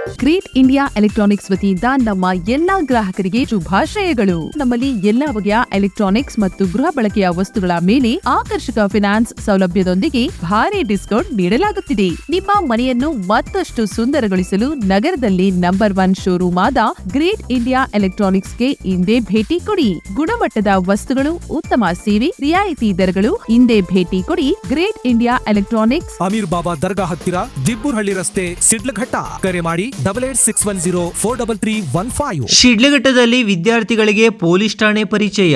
Great India electronics ವತಿಯಿಂದ ನಮ್ಮ ಎಲ್ಲಾ ಗ್ರಾಹಕರಿಗೆ ಶುಭಾಶಯಗಳು. ನಮ್ಮಲ್ಲಿ ಎಲ್ಲಾ ಬಗೆಯ ಎಲೆಕ್ಟ್ರಾನಿಕ್ಸ್ ಮತ್ತು ಗೃಹ ಬಳಕೆಯ ವಸ್ತುಗಳ ಮೇಲೆ ಆಕರ್ಷಕ ಫಿನಾನ್ಸ್ ಸೌಲಭ್ಯದೊಂದಿಗೆ ಭಾರಿ ಡಿಸ್ಕೌಂಟ್ ನೀಡಲಾಗುತ್ತಿದೆ. ನಿಮ್ಮ ಮನೆಯನ್ನು ಮತ್ತಷ್ಟು ಸುಂದರಗೊಳಿಸಲು ನಗರದಲ್ಲಿ ನಂಬರ್ 1 ಶೋರೂಮ್ ಆದ ಗ್ರೇಟ್ ಇಂಡಿಯಾ ಎಲೆಕ್ಟ್ರಾನಿಕ್ಸ್ಗೆ ಇಂದೇ ಭೇಟಿ ಕೊಡಿ. ಗುಣಮಟ್ಟದ ವಸ್ತುಗಳು, ಉತ್ತಮ ಸೇವೆ, ರಿಯಾಯಿತಿ ದರಗಳು. ಇಂದೇ ಭೇಟಿ ಕೊಡಿ ಗ್ರೇಟ್ ಇಂಡಿಯಾ ಎಲೆಕ್ಟ್ರಾನಿಕ್ಸ್, ಅಮೀರ್ ಬಾಬಾ ದರ್ಗಾ ಹತ್ತಿರ, ದಿಬ್ಬೂರ್ಹಳ್ಳಿ ರಸ್ತೆ, ಶಿಡ್ಲಘಟ್ಟ. ಕರೆ ಮಾಡಿ 8861043315. ಶಿಡ್ಲಘಟ್ಟದಲ್ಲಿ ವಿದ್ಯಾರ್ಥಿಗಳಿಗೆ ಪೊಲೀಸ್ ಠಾಣೆ ಪರಿಚಯ.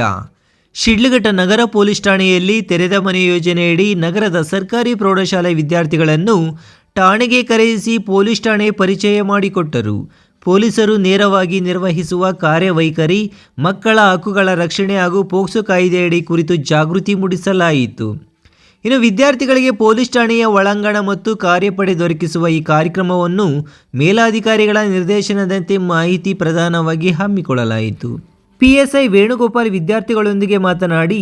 ಶಿಡ್ಲಘಟ್ಟ ನಗರ ಪೊಲೀಸ್ ಠಾಣೆಯಲ್ಲಿ ತೆರೆದ ಮನೆ ಯೋಜನೆಯಡಿ ನಗರದ ಸರ್ಕಾರಿ ಪ್ರೌಢಶಾಲೆ ವಿದ್ಯಾರ್ಥಿಗಳನ್ನು ಠಾಣೆಗೆ ಕರೆಯಿಸಿ ಪೊಲೀಸ್ ಠಾಣೆ ಪರಿಚಯ ಮಾಡಿಕೊಟ್ಟರು. ಪೊಲೀಸರು ನೇರವಾಗಿ ನಿರ್ವಹಿಸುವ ಕಾರ್ಯವೈಖರಿ, ಮಕ್ಕಳ ಹಕ್ಕುಗಳ ರಕ್ಷಣೆ ಹಾಗೂ ಪೋಕ್ಸೋ ಕಾಯ್ದೆಯಡಿ ಕುರಿತು ಜಾಗೃತಿ ಮೂಡಿಸಲಾಯಿತು. ಇನ್ನು ವಿದ್ಯಾರ್ಥಿಗಳಿಗೆ ಪೊಲೀಸ್ ಠಾಣೆಯ ಒಳಾಂಗಣ ಮತ್ತು ಕಾರ್ಯಪಡೆ ದೊರಕಿಸುವ ಈ ಕಾರ್ಯಕ್ರಮವನ್ನು ಮೇಲಾಧಿಕಾರಿಗಳ ನಿರ್ದೇಶನದಂತೆ ಮಾಹಿತಿ ಪ್ರಧಾನವಾಗಿ ಹಮ್ಮಿಕೊಳ್ಳಲಾಯಿತು. PSI ವೇಣುಗೋಪಾಲ್ ವಿದ್ಯಾರ್ಥಿಗಳೊಂದಿಗೆ ಮಾತನಾಡಿ,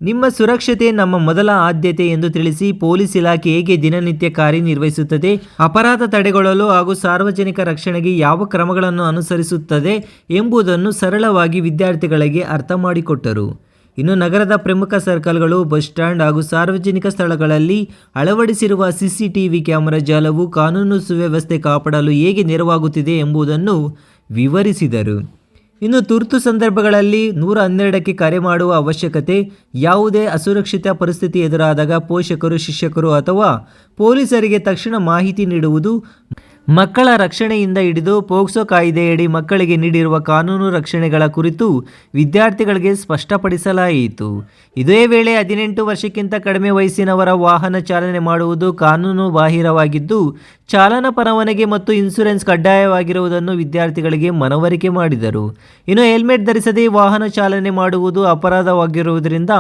ನಿಮ್ಮ ಸುರಕ್ಷತೆ ನಮ್ಮ ಮೊದಲ ಆದ್ಯತೆ ಎಂದು ತಿಳಿಸಿ, ಪೊಲೀಸ್ ಇಲಾಖೆ ಹೇಗೆ ದಿನನಿತ್ಯ ಕಾರ್ಯನಿರ್ವಹಿಸುತ್ತದೆ, ಅಪರಾಧ ತಡೆಗೊಳ್ಳಲು ಹಾಗೂ ಸಾರ್ವಜನಿಕ ರಕ್ಷಣೆಗೆ ಯಾವ ಕ್ರಮಗಳನ್ನು ಅನುಸರಿಸುತ್ತದೆ ಎಂಬುದನ್ನು ಸರಳವಾಗಿ ವಿದ್ಯಾರ್ಥಿಗಳಿಗೆ ಅರ್ಥ ಮಾಡಿಕೊಟ್ಟರು. ಇನ್ನು ನಗರದ ಪ್ರಮುಖ ಸರ್ಕಲ್ಗಳು, ಬಸ್ ಸ್ಟ್ಯಾಂಡ್ ಹಾಗೂ ಸಾರ್ವಜನಿಕ ಸ್ಥಳಗಳಲ್ಲಿ ಅಳವಡಿಸಿರುವ CCTV ಕ್ಯಾಮೆರಾ ಜಾಲವು ಕಾನೂನು ಸುವ್ಯವಸ್ಥೆ ಕಾಪಾಡಲು ಹೇಗೆ ನೆರವಾಗುತ್ತಿದೆ ಎಂಬುದನ್ನು ವಿವರಿಸಿದರು. ಇನ್ನು ತುರ್ತು ಸಂದರ್ಭಗಳಲ್ಲಿ 112ಕ್ಕೆ ಕರೆ ಮಾಡುವ ಅವಶ್ಯಕತೆ, ಯಾವುದೇ ಅಸುರಕ್ಷಿತ ಪರಿಸ್ಥಿತಿ ಎದುರಾದಾಗ ಪೋಷಕರು, ಶಿಕ್ಷಕರು ಅಥವಾ ಪೊಲೀಸರಿಗೆ ತಕ್ಷಣ ಮಾಹಿತಿ ನೀಡುವುದು, ಮಕ್ಕಳ ರಕ್ಷಣೆಯಿಂದ ಹಿಡಿದು ಪೋಕ್ಸೋ ಕಾಯ್ದೆಯಡಿ ಮಕ್ಕಳಿಗೆ ನೀಡಿರುವ ಕಾನೂನು ರಕ್ಷಣೆಗಳ ಕುರಿತು ವಿದ್ಯಾರ್ಥಿಗಳಿಗೆ ಸ್ಪಷ್ಟಪಡಿಸಲಾಯಿತು. ಇದೇ ವೇಳೆ 18 ವರ್ಷಕ್ಕಿಂತ ಕಡಿಮೆ ವಯಸ್ಸಿನವರ ವಾಹನ ಚಾಲನೆ ಮಾಡುವುದು ಕಾನೂನು ಬಾಹಿರವಾಗಿದ್ದು, ಚಾಲನಾ ಪರವಾನಗಿ ಮತ್ತು ಇನ್ಶೂರೆನ್ಸ್ ಕಡ್ಡಾಯವಾಗಿರುವುದನ್ನು ವಿದ್ಯಾರ್ಥಿಗಳಿಗೆ ಮನವರಿಕೆ ಮಾಡಿದರು. ಇನ್ನು ಹೆಲ್ಮೆಟ್ ಧರಿಸದೆ ವಾಹನ ಚಾಲನೆ ಮಾಡುವುದು ಅಪರಾಧವಾಗಿರುವುದರಿಂದ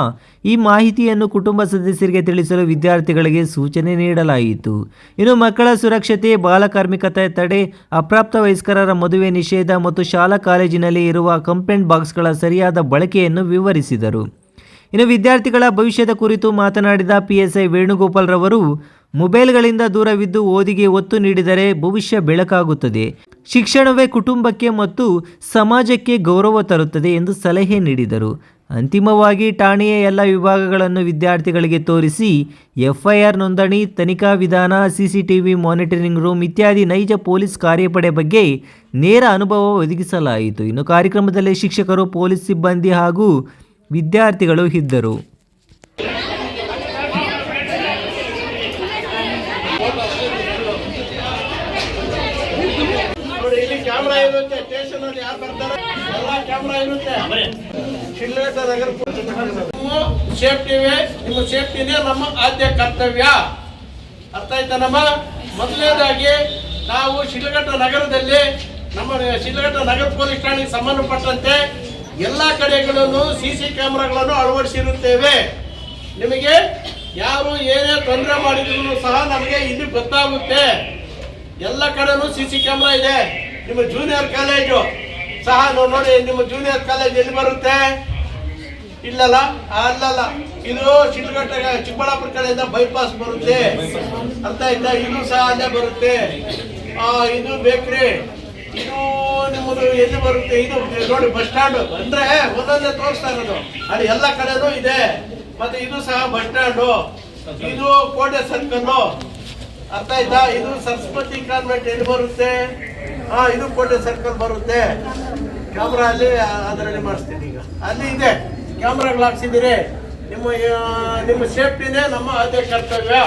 ಈ ಮಾಹಿತಿಯನ್ನು ಕುಟುಂಬ ಸದಸ್ಯರಿಗೆ ತಿಳಿಸಲು ವಿದ್ಯಾರ್ಥಿಗಳಿಗೆ ಸೂಚನೆ ನೀಡಲಾಯಿತು. ಇನ್ನು ಮಕ್ಕಳ ಸುರಕ್ಷತೆ, ಬಾಲಕಾರ್ಮಿಕತೆ ತಡೆ, ಅಪ್ರಾಪ್ತ ವಯಸ್ಕರರ ಮದುವೆ ನಿಷೇಧ ಮತ್ತು ಶಾಲಾ ಕಾಲೇಜಿನಲ್ಲಿ ಇರುವ ಕಂಪ್ಲೇಂಟ್ ಬಾಕ್ಸ್ಗಳ ಸರಿಯಾದ ಬಳಕೆಯನ್ನು ವಿವರಿಸಿದರು. ಇನ್ನು ವಿದ್ಯಾರ್ಥಿಗಳ ಭವಿಷ್ಯದ ಕುರಿತು ಮಾತನಾಡಿದ PSI ವೇಣುಗೋಪಾಲ್ ರವರು, ಮೊಬೈಲ್ಗಳಿಂದ ದೂರವಿದ್ದು ಓದಿಗೆ ಒತ್ತು ನೀಡಿದರೆ ಭವಿಷ್ಯ ಬೆಳಕಾಗುತ್ತದೆ. ಶಿಕ್ಷಣವೇ ಕುಟುಂಬಕ್ಕೆ ಮತ್ತು ಸಮಾಜಕ್ಕೆ ಗೌರವ ತರುತ್ತದೆ ಎಂದು ಸಲಹೆ ನೀಡಿದರು. ಅಂತಿಮವಾಗಿ ಠಾಣೆಯ ಎಲ್ಲ ವಿಭಾಗಗಳನ್ನು ವಿದ್ಯಾರ್ಥಿಗಳಿಗೆ ತೋರಿಸಿ FIR ನೋಂದಣಿ, ತನಿಖಾ ವಿಧಾನ, CCTV ಮಾನಿಟರಿಂಗ್ ರೂಮ್ ಇತ್ಯಾದಿ ನೈಜ ಪೊಲೀಸ್ ಕಾರ್ಯಪಡೆ ಬಗ್ಗೆ ನೇರ ಅನುಭವ ಒದಗಿಸಲಾಯಿತು. ಇನ್ನು ಕಾರ್ಯಕ್ರಮದಲ್ಲಿ ಶಿಕ್ಷಕರು, ಪೊಲೀಸ್ ಸಿಬ್ಬಂದಿ ಹಾಗೂ ವಿದ್ಯಾರ್ಥಿಗಳು ಇದ್ದರು. ನಿಮ್ಮ ಸೇಫ್ಟಿನೇ ನಮ್ಮ ಆದ್ಯ ಕರ್ತವ್ಯ. ಅರ್ಥ ಆಯ್ತಾ? ನಮ್ಮ ಮೊದಲನೇದಾಗಿ ನಾವು ಶಿಡ್ಲಘಟ್ಟ ನಗರದಲ್ಲಿ ನಮ್ಮ ಶಿಡ್ಲಘಟ್ಟ ನಗರ ಪೊಲೀಸ್ ಠಾಣೆಗೆ ಸಂಬಂಧಪಟ್ಟಂತೆ ಎಲ್ಲ ಕಡೆಗಳನ್ನು CC ಕ್ಯಾಮೆರಾಗಳನ್ನು ಅಳವಡಿಸಿರುತ್ತೇವೆ. ನಿಮಗೆ ಯಾರು ಏನೇ ತೊಂದರೆ ಮಾಡಿದ್ರು ಸಹ ನಮಗೆ ಇಲ್ಲಿ ಗೊತ್ತಾಗುತ್ತೆ. ಎಲ್ಲ ಕಡೆನೂ CC ಕ್ಯಾಮೆರಾ ಇದೆ. ನಿಮ್ಮ ಜೂನಿಯರ್ ಕಾಲೇಜು ಸಹ ನೋಡಿ, ನಿಮ್ಮ ಜೂನಿಯರ್ ಕಾಲೇಜ್ ಎಲ್ಲಿ ಬರುತ್ತೆ? ಇಲ್ಲಲ್ಲ, ಅಲ್ಲಲ್ಲ, ಇದು ಶಿಡ್ಲಘಟ್ಟ ಚಿಕ್ಕಬಳ್ಳಾಪುರ ಕಡೆಯಿಂದ ಬೈಪಾಸ್ ಬರುತ್ತೆ. ಅರ್ಥ ಆಯ್ತಾ? ಇದು ಸಹ ಅಲ್ಲೇ ಬರುತ್ತೆ. ಇದು ಬೇಕ್ರಿ, ಇದು ನಿಮ್ಮದು ಎಲ್ಲಿ ಬರುತ್ತೆ? ಇದು ನೋಡಿ ಬಸ್ ಸ್ಟ್ಯಾಂಡ್ ಅಂದ್ರೆ ಒಂದೊಂದೇ ತೋರಿಸ್ತಾ ಇರೋದು, ಅಲ್ಲಿ ಎಲ್ಲ ಕಡೆನೂ ಇದೆ. ಮತ್ತೆ ಇದು ಸಹ ಬಸ್ ಸ್ಟ್ಯಾಂಡು, ಇದು ಕೋಟೆ ಸರ್ಕಲ್ಲು. ಅರ್ಥ ಆಯ್ತಾ? ಇದು ಸರಸ್ವತಿ ಕಾನ್ವೆಂಟ್ ಎಲ್ಲಿ ಬರುತ್ತೆ? ಇದು ಕೋಟೆ ಸರ್ಕಲ್ ಬರುತ್ತೆ. ಕ್ಯಾಮ್ರಾ ಅಲ್ಲಿ ಅದರಲ್ಲಿ ಮಾಡಿಸ್ತೀನಿ. ಈಗ ಅಲ್ಲಿ ಇದೆ, ಕ್ಯಾಮ್ರಾಗಳು ಹಾಕ್ಸಿದ್ದೀರಿ. ನಿಮ್ಮ ಸೇಫ್ಟಿನೇ ನಮ್ಮ ಆದ್ಯ ಕರ್ತವ್ಯ.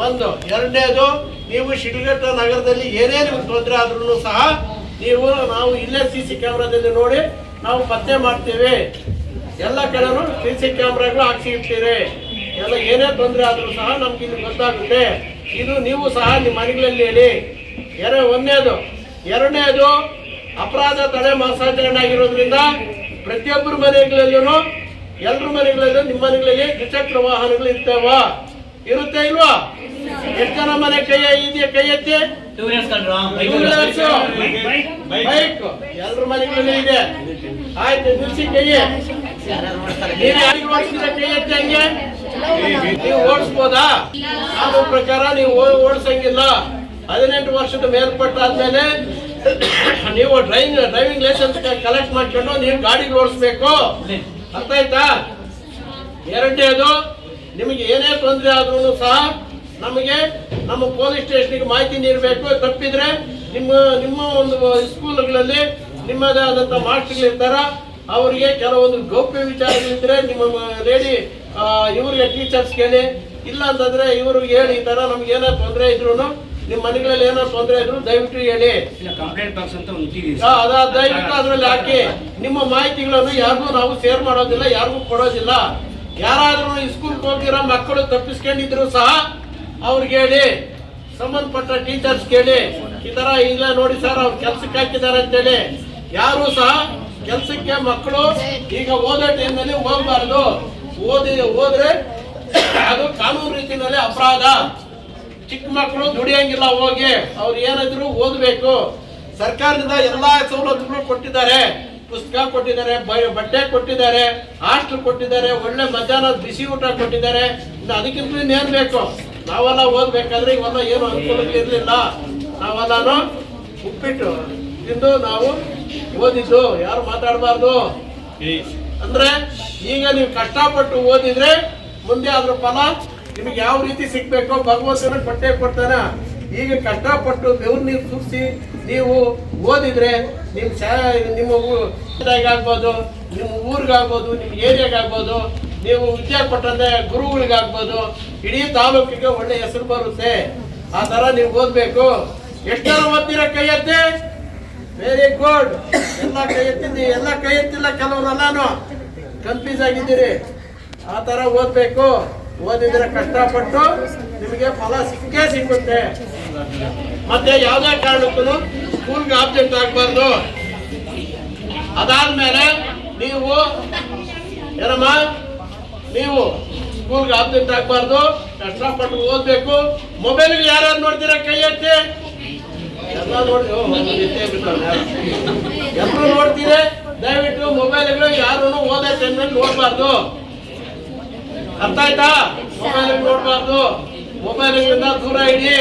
ಒಂದು. ಎರಡನೇದು, ನೀವು ಶಿಡ್ಲಘಟ್ಟ ನಗರದಲ್ಲಿ ಏನೇ ನಿಮ್ಗೆ ತೊಂದರೆ ಆದ್ರೂ ಸಹ ನಾವು ಇಲ್ಲೇ CC ಕ್ಯಾಮ್ರಾದಲ್ಲಿ ನೋಡಿ ನಾವು ಪತ್ತೆ ಮಾಡ್ತೇವೆ. ಎಲ್ಲ ಕಡೆನೂ CC ಕ್ಯಾಮ್ರಾಗಳು ಹಾಕ್ಸಿರ್ತೀರಿ. ಎಲ್ಲ ಏನೇ ತೊಂದರೆ ಆದರೂ ಸಹ ನಮ್ಗೆ ಇಲ್ಲಿ ಗೊತ್ತಾಗುತ್ತೆ. ಇದು ನೀವು ಸಹ ನಿಮ್ಮ ಮನೆಗಳಲ್ಲಿ ಹೇಳಿ. ಒಂದನೇದು. ಎರಡನೇದು, ಅಪರಾಧ ತಡೆ ಮಾಸಾಚರಣೆ ಆಗಿರೋದ್ರಿಂದ ಪ್ರತಿಯೊಬ್ಬರ ಮನೆಗಳಲ್ಲೂ, ಎಲ್ಲರ ಮನೆಗಳಲ್ಲೂ, ನಿಮ್ಮ ಮನೆಗಳಲ್ಲಿ ದ್ವಿಚಕ್ರ ವಾಹನಗಳು ಇರ್ತಾವ? ಇರುತ್ತೆ ಇಲ್ವಾ? ಎಷ್ಟು ಜನ ಮನೆ ಇದೆಯಾ? ಕೈ ಎತ್ತಿ. ಬೈಕ್ ಎಲ್ಲರ ಮನೆಗಳಲ್ಲಿ ಇದೆ. ಆಯ್ತು, ನಿಲ್ಸಿ ಕೈ. ಕೈ ಎತ್ತಿ. ಹಂಗೆ ನೀವು ಓಡಿಸ್ಬೋದಾ? ಕಾನೂನು ಪ್ರಕಾರ ನೀವು ಓಡಿಸಂಗಿಲ್ಲ. 18 ವರ್ಷದ ಮೇಲ್ಪಟ್ಟಾದ್ಮೇಲೆ ನೀವು ಡ್ರೈವಿಂಗ್ ಲೈಸೆನ್ಸ್ ಕಲೆಕ್ಟ್ ಮಾಡ್ಕೊಂಡು ನೀವು ಗಾಡಿ ಓಡಿಸ್ಬೇಕು. ಅರ್ಥ ಆಯ್ತಾ? ಎರಡನೇದು, ನಿಮಗೆ ಏನೇ ತೊಂದರೆ ಆದ್ರೂ ಸಹ ನಮಗೆ ನಮ್ಮ ಪೊಲೀಸ್ ಸ್ಟೇಷನ್ಗೆ ಮಾಹಿತಿ ನೀಡಬೇಕು. ತಪ್ಪಿದ್ರೆ ನಿಮ್ಮ ಒಂದು ಸ್ಕೂಲ್ಗಳಲ್ಲಿ ನಿಮ್ಮದೇ ಆದಂಥ ಮಾಸ್ಟರ್ಗಳಿರ್ತಾರ, ಅವರಿಗೆ ಕೆಲವೊಂದು ಗೌಪ್ಯ ವಿಚಾರಗಳಿದ್ರೆ ನಿಮ್ಮ ಲೇಡಿ ಇವರಿಗೆ ಟೀಚರ್ಸ್ ಕೇಳಿ, ಇಲ್ಲ ಅಂತಂದ್ರೆ ಇವ್ರಿಗೆ ಹೇಳಿ, ಈ ಥರ ನಮ್ಗೆ ಏನೋ ತೊಂದರೆ ಇದ್ರು, ನಿಮ್ಮ ಮನೆಗಳಲ್ಲಿ ಏನೋ ತೊಂದರೆ ಇದ್ರು ದಯವಿಟ್ಟು ಹೇಳಿ. ದಯವಿಟ್ಟು ಅದರಲ್ಲಿ ಹಾಕಿ. ನಿಮ್ಮ ಮಾಹಿತಿಗಳನ್ನು ಯಾರಿಗೂ ನಾವು ಶೇರ್ ಮಾಡೋದಿಲ್ಲ, ಯಾರಿಗೂ ಕೊಡೋದಿಲ್ಲ. ಯಾರಾದ್ರೂ ಸ್ಕೂಲ್ಗೆ ಹೋಗಿರೋ ಮಕ್ಕಳು ತಪ್ಪಿಸ್ಕೊಂಡಿದ್ರು ಸಹ ಅವ್ರಿಗೆ ಹೇಳಿ, ಸಂಬಂಧಪಟ್ಟ ಟೀಚರ್ಸ್ ಕೇಳಿ, ಈ ತರ ಇಲ್ಲ ನೋಡಿ ಸರ್ ಅವ್ರು ಕೆಲ್ಸಕ್ಕೆ ಹಾಕಿದ್ದಾರೆ ಅಂತೇಳಿ. ಯಾರು ಸಹ ಕೆಲ್ಸಕ್ಕೆ ಮಕ್ಕಳು ಈಗ ಓದೋ ಟೈಮ್ನಲ್ಲಿ ಹೋಗ್ಬಾರ್ದು. ಹೋದ್ರೆ ಅದು ಕಾನೂನು ರೀತಿಯಲ್ಲಿ ಅಪರಾಧ. ಚಿಕ್ಕ ಮಕ್ಕಳು ದುಡಿಯಂಗಿಲ್ಲ, ಹೋಗಿ ಅವ್ರು ಏನಾದ್ರು ಓದಬೇಕು. ಸರ್ಕಾರದಿಂದ ಎಲ್ಲಾ ಸವಲತ್ತುಗಳು ಕೊಟ್ಟಿದ್ದಾರೆ, ಪುಸ್ತಕ ಕೊಟ್ಟಿದ್ದಾರೆ, ಬಟ್ಟೆ ಕೊಟ್ಟಿದ್ದಾರೆ, ಹಾಸ್ಟೆಲ್ ಕೊಟ್ಟಿದ್ದಾರೆ, ಒಳ್ಳೆ ಮಧ್ಯಾಹ್ನ ಬಿಸಿ ಊಟ ಕೊಟ್ಟಿದ್ದಾರೆ. ಅದಕ್ಕಿಂತ ಇನ್ನೇನ್ ಬೇಕು? ನಾವೆಲ್ಲ ಓದ್ಬೇಕಾದ್ರೆ ಇವೆಲ್ಲ ಏನು ಅನುಕೂಲಗಳಿರ್ಲಿಲ್ಲ. ನಾವೆಲ್ಲಾನು ಉಪ್ಪಿಟ್ಟು ತಿಂದು ನಾವು ಓದಿದ್ದು. ಯಾರು ಮಾತಾಡಬಾರ್ದು. ಅಂದ್ರೆ ಈಗ ನೀವು ಕಷ್ಟಪಟ್ಟು ಓದಿದ್ರೆ ಮುಂದೆ ಅದ್ರ ಫಲ ನಿಮಗೆ ಯಾವ ರೀತಿ ಸಿಗ್ಬೇಕೋ ಭಗವಂತನ ಕೊಟ್ಟೆ ಕೊಡ್ತಾನೆ. ಈಗ ಕಷ್ಟಪಟ್ಟು ಬೆವ್ರು ನೀರು ಸುರಿಸಿ ನೀವು ಓದಿದ್ರೆ ನಿಮ್ಮ ಆಗ್ಬೋದು, ನಿಮ್ಮ ಊರಿಗಾಗ್ಬೋದು, ನಿಮ್ಮ ಏರಿಯಾಗಾಗ್ಬೋದು, ನೀವು ವಿದ್ಯೆ ಕೊಟ್ಟಂತೆ ಗುರುಗಳಿಗಾಗ್ಬೋದು, ಇಡೀ ತಾಲೂಕಿಗೆ ಒಳ್ಳೆ ಹೆಸರು ಬರುತ್ತೆ. ಆ ತರ ನೀವು ಓದ್ಬೇಕು. ಎಷ್ಟರ ಓದ್ತೀರ ಕೈ ಎತ್ತಿ? Very good. ಎಲ್ಲ ಕೈ ಎತ್ತಿದ್ದಿ, ಎಲ್ಲ ಕೈ ಎತ್ತಿಲ್ಲ ಕೆಲವರೆಲ್ಲಾನು ಕನ್ಫ್ಯೂಸ್ ಆಗಿದ್ದೀರಿ. ಆ ತರ ಓದ್ಬೇಕು. ಓದಿದ್ರೆ ಕಷ್ಟಪಟ್ಟು ನಿಮಗೆ ಫಲ ಸಿಕ್ಕೇ ಸಿಗುತ್ತೆ. ಮತ್ತೆ ಯಾವುದೇ ಕಾರಣಕ್ಕೂ ಸ್ಕೂಲ್ಗೆ ಆಬ್ಜೆಕ್ಟ್ ಆಗಬಾರ್ದು. ಅದಾದ್ಮೇಲೆ ನೀವು ಏನಮ್ಮ, ನೀವು ಸ್ಕೂಲ್ಗೆ ಆಬ್ಜೆಕ್ಟ್ ಆಗಬಾರ್ದು, ಕಷ್ಟಪಟ್ಟು ಓದ್ಬೇಕು. ಮೊಬೈಲ್ಗೆ ಯಾರ್ಯಾರು ನೋಡ್ತೀರಾ ಕೈ ಎತ್ತಿ? ಎಲ್ಲ ನೋಡಿ, ಎಲ್ಲರೂ ನೋಡ್ತೀರಿ. ದಯವಿಟ್ಟು ಮೊಬೈಲ್ಗಳು ಯಾರು ಓದೋ ಟೈಮ್ನಲ್ಲಿ ನೋಡ್ಬಾರ್ದು. ಅರ್ಥ ಆಯ್ತಾ? ಮೊಬೈಲ್ ನೋಡ್ಬಾರ್ದು. ಮೊಬೈಲ್ಗಳಿಂದ ದೂರ ಇಡಿ.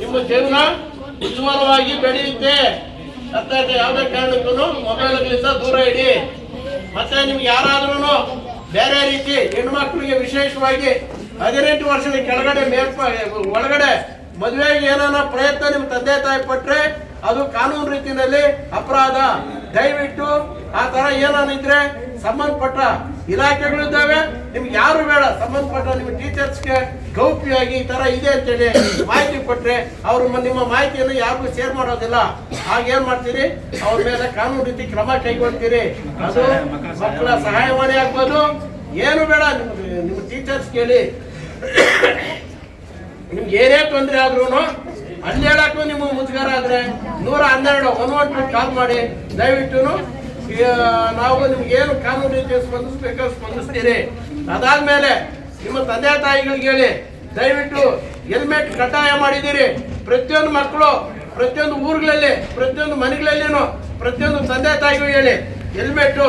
ನಿಮ್ಮ ಜೀವನ ಉಜ್ವಲವಾಗಿ ಬೆಳೆಯುತ್ತೆ. ಅರ್ಥ ಆಯ್ತಾ? ಯಾವುದೇ ಕಾರಣಕ್ಕೂ ಮೊಬೈಲ್ಗಳಿಂದ ದೂರ ಇಡಿ. ಮತ್ತೆ ನಿಮ್ಗೆ ಯಾರಾದ್ರೂ ಬೇರೆ ರೀತಿ ಹೆಣ್ಮಕ್ಳಿಗೆ ವಿಶೇಷವಾಗಿ 18 ವರ್ಷದ ಕೆಳಗಡೆ ಒಳಗಡೆ ಮದುವೆಗೆ ಏನಾನ ಪ್ರಯತ್ನ ನಿಮ್ಮ ತಂದೆ ತಾಯಿ ಪಟ್ರೆ ಅದು ಕಾನೂನು ರೀತಿಯಲ್ಲಿ ಅಪರಾಧ. ದಯವಿಟ್ಟು ಆ ತರ ಏನಾನಿದ್ರೆ ಸಂಬಂಧಪಟ್ಟ ಇಲಾಖೆಗಳಿದ್ದಾವೆ, ನಿಮ್ಗೆ ಯಾರು ಬೇಡ, ಸಂಬಂಧಪಟ್ಟ ನಿಮ್ಮ ಟೀಚರ್ಸ್ಗೆ ಗೌಪ್ಯವಾಗಿ ಈ ತರ ಇದೆ ಅಂತೇಳಿ ಮಾಹಿತಿ ಕೊಟ್ರೆ ಅವರು ನಿಮ್ಮ ಮಾಹಿತಿಯನ್ನು ಯಾರಿಗೂ ಶೇರ್ ಮಾಡೋದಿಲ್ಲ. ಹಾಗೇನ್ ಮಾಡ್ತೀರಿ? ಅವ್ರ ಮೇಲೆ ಕಾನೂನು ರೀತಿ ಕ್ರಮ ಕೈಗೊಳ್ತೀರಿ. ಅದು ಮಕ್ಕಳ ಸಹಾಯವಾಣಿ ಆಗ್ಬೋದು, ಏನು ಬೇಡ, ನಿಮ್ಮ ಟೀಚರ್ಸ್ ಕೇಳಿ. ನಿಮ್ಗೆ ಏನೇ ತೊಂದರೆ ಆದ್ರೂ ಅಲ್ಲಿ ಹೇಳಕ್ಕೂ ನಿಮಗೆ ಮುಜುಗರ ಆದ್ರೆ 112 112 ಕಾಲ್ ಮಾಡಿ. ದಯವಿಟ್ಟು ನಾವು ನಿಮ್ಗೆ ಏನು ಕಾನೂನು ರೀತಿ ಸ್ಪಂದಿಸ್ಬೇಕು ಸ್ಪಂದಿಸ್ತೀರಿ. ಅದಾದ್ಮೇಲೆ ನಿಮ್ಮ ತಂದೆ ತಾಯಿಗಳಿಗೆ ಹೇಳಿ, ದಯವಿಟ್ಟು ಹೆಲ್ಮೆಟ್ ಕಡ್ಡಾಯ ಮಾಡಿದ್ದೀರಿ. ಪ್ರತಿಯೊಂದು ಮಕ್ಕಳು, ಪ್ರತಿಯೊಂದು ಊರುಗಳಲ್ಲಿ, ಪ್ರತಿಯೊಂದು ಮನೆಗಳಲ್ಲಿನೂ ಪ್ರತಿಯೊಂದು ತಂದೆ ತಾಯಿಗೂ ಹೇಳಿ, ಹೆಲ್ಮೆಟ್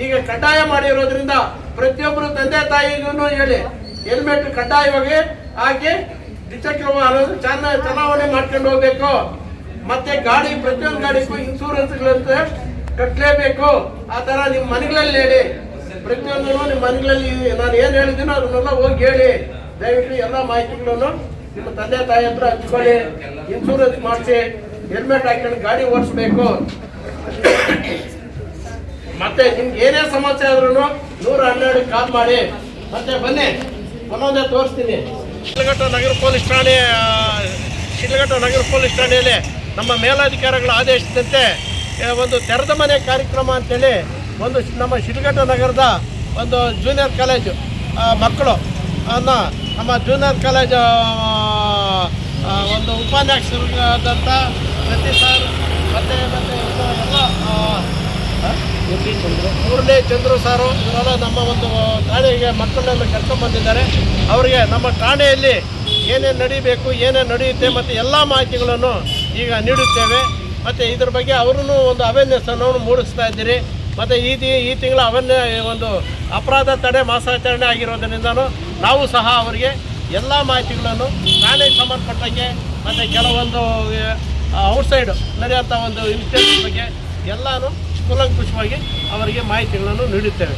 ಈಗ ಕಡ್ಡಾಯ ಮಾಡಿರೋದ್ರಿಂದ ಪ್ರತಿಯೊಬ್ಬರು ತಂದೆ ತಾಯಿಗೂ ಹೇಳಿ ಹೆಲ್ಮೆಟ್ ಕಡ್ಡಾಯವಾಗಿ ಹಾಕಿ ದ್ವಿಚಕ್ರ ವಾಹನ ಚಲಾವಣೆ ಮಾಡ್ಕೊಂಡು ಹೋಗ್ಬೇಕು. ಮತ್ತೆ ಗಾಡಿ, ಪ್ರತಿಯೊಂದು ಗಾಡಿಗೂ ಇನ್ಶೂರೆನ್ಸ್ಗಳಂತ ಕಟ್ಟಲೇಬೇಕು. ಆ ತರ ನಿಮ್ಮ ಮನೆಗಳಲ್ಲಿ ಹೇಳಿ. ಪ್ರತಿಯೊಂದು ನಿಮ್ಮ ಮನೆಗಳಲ್ಲಿ ನಾನು ಏನು ಹೇಳಿದ್ದೀನೋ ಅದನ್ನೆಲ್ಲ ಹೋಗಿ ಹೇಳಿ. ದಯವಿಟ್ಟು ಎಲ್ಲ ಮಾಹಿತಿಗಳನ್ನು ನಿಮ್ಮ ತಂದೆ ತಾಯಿ ಹತ್ರ ಹಂಚ್ಕೊಳ್ಳಿ. ಇನ್ಶೂರೆನ್ಸ್ ಮಾಡಿಸಿ, ಹೆಲ್ಮೆಟ್ ಹಾಕೊಂಡು ಗಾಡಿ ಓಡಿಸ್ಬೇಕು. ಮತ್ತೆ ನಿಮ್ಗೆ ಏನೇ ಸಮಸ್ಯೆ ಆದ್ರೂ 112 ಕಾಲ್ ಮಾಡಿ. ಮತ್ತೆ ಬನ್ನಿ, ಒಂದೊಂದೇ ತೋರಿಸ್ತೀನಿ. ಶಿಡ್ಲಘಟ್ಟ ನಗರ ಪೊಲೀಸ್ ಠಾಣೆಯಲ್ಲಿ ನಮ್ಮ ಮೇಲಾಧಿಕಾರಿಗಳ ಆದೇಶದಂತೆ ಒಂದು ತೆರೆದ ಮನೆ ಕಾರ್ಯಕ್ರಮ ಅಂತೇಳಿ ಒಂದು ನಮ್ಮ ಶಿಡ್ಲಘಟ್ಟ ನಗರದ ಒಂದು ಜೂನಿಯರ್ ಕಾಲೇಜು ಮಕ್ಕಳು ನಮ್ಮ ಜೂನಿಯರ್ ಕಾಲೇಜ್ ಒಂದು ಉಪಾಧ್ಯಕ್ಷರಾದಂಥ ಪ್ರತಿ ಸರ್ ಮತ್ತು ಎಲ್ಲ ಮುರಳಿ ಚಂದ್ರು ಸಾರು ಇವರೆಲ್ಲ ನಮ್ಮ ಒಂದು ಠಾಣೆಗೆ ಮಕ್ಕಳನ್ನೆಲ್ಲ ಕರ್ಕೊಂಡ್ಬಂದಿದ್ದಾರೆ. ಅವರಿಗೆ ನಮ್ಮ ಠಾಣೆಯಲ್ಲಿ ಏನೇನು ನಡೀಬೇಕು, ಏನೇನು ನಡೆಯುತ್ತೆ ಮತ್ತು ಎಲ್ಲ ಮಾಹಿತಿಗಳನ್ನು ಈಗ ನೀಡುತ್ತೇವೆ. ಮತ್ತು ಇದ್ರ ಬಗ್ಗೆ ಅವರೂ ಒಂದು ಅವೇರ್ನೆಸ್ಸನ್ನು ಮೂಡಿಸ್ತಾ ಇದ್ದೀರಿ. ಮತ್ತು ಈ ತಿಂಗಳ ಒಂದು ಅಪರಾಧ ತಡೆ ಮಾಸಾಚರಣೆ ಆಗಿರೋದರಿಂದನೂ ನಾವು ಸಹ ಅವರಿಗೆ ಎಲ್ಲ ಮಾಹಿತಿಗಳನ್ನು ಠಾಣೆಗೆ ಸಂಬಂಧಪಟ್ಟಂಗೆ ಮತ್ತು ಕೆಲವೊಂದು ಔಟ್ಸೈಡ್ ನಡೆಯುವಂಥ ಒಂದು ಇನ್ಸಿಡೆಂಟ್ ಬಗ್ಗೆ ಎಲ್ಲನೂ ಕೂಲಂಕುಷವಾಗಿ ಅವರಿಗೆ ಮಾಹಿತಿಗಳನ್ನು ನೀಡುತ್ತೇವೆ.